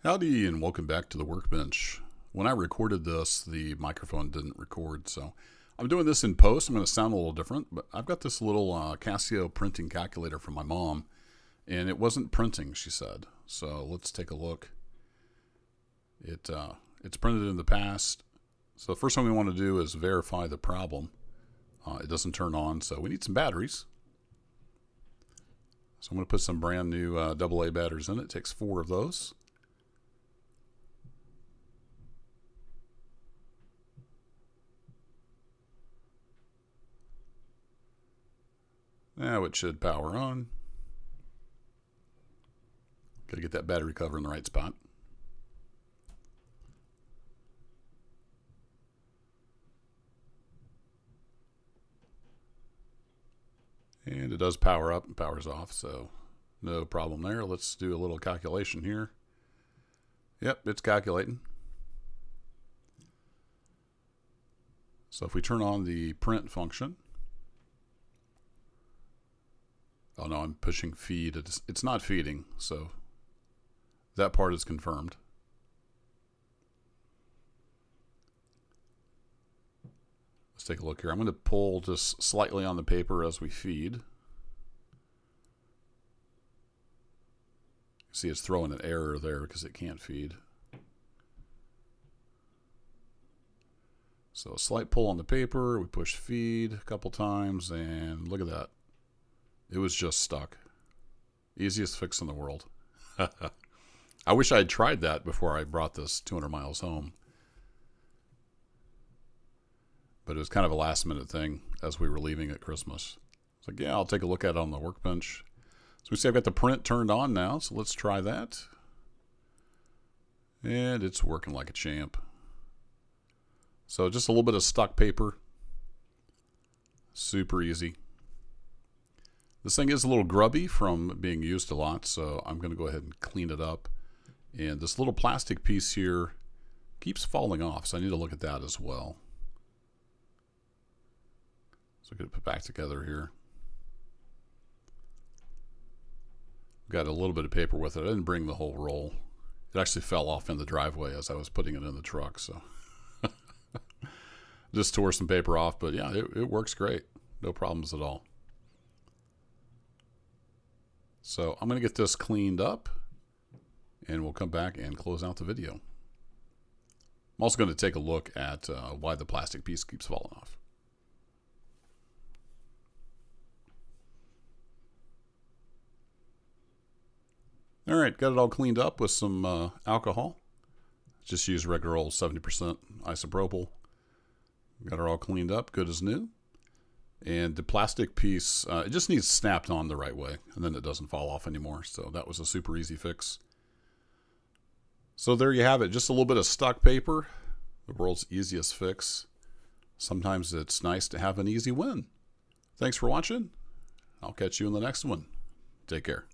Howdy and welcome back to the workbench. When I recorded this, the microphone didn't record, so I'm doing this in post. I'm going to sound a little different, but I've got this little Casio printing calculator from my mom, and it wasn't printing, she said. So let's take a look. It's printed in the past. So the first thing we want to do is verify the problem. It doesn't turn on, so we need some batteries. So I'm going to put some brand new AA batteries in it. It takes 4 of those. Now it should power on. Got to get that battery cover in the right spot. And it does power up and powers off, so no problem there. Let's do a little calculation here. Yep, it's calculating. So if we turn on the print function, oh no, I'm pushing feed. It's not feeding, so that part is confirmed. Let's take a look here. I'm going to pull just slightly on the paper as we feed. See, it's throwing an error there because it can't feed. So a slight pull on the paper, we push feed a couple times, and look at that. It was just stuck. Easiest fix in the world. I wish I had tried that before I brought this 200 miles home. But it was kind of a last minute thing as we were leaving at Christmas. It's like, yeah, I'll take a look at it on the workbench. So we see I've got the print turned on now, so let's try that. And it's working like a champ. So just a little bit of stuck paper. Super easy. This thing is a little grubby from being used a lot, so I'm going to go ahead and clean it up. And this little plastic piece here keeps falling off, so I need to look at that as well. So I'm going to put it back together here. Got a little bit of paper with it. I didn't bring the whole roll. It actually fell off in the driveway as I was putting it in the truck, so just tore some paper off, but yeah, it works great. No problems at all. So I'm going to get this cleaned up, and we'll come back and close out the video. I'm also going to take a look at why the plastic piece keeps falling off. All right, got it all cleaned up with some alcohol. Just use regular old 70% isopropyl. Got it all cleaned up, good as new. And the plastic piece, it just needs snapped on the right way, and then it doesn't fall off anymore. So that was a super easy fix. So there you have it, just a little bit of stuck paper, the world's easiest fix. Sometimes it's nice to have an easy win. Thanks for watching. I'll catch you in the next one. Take care.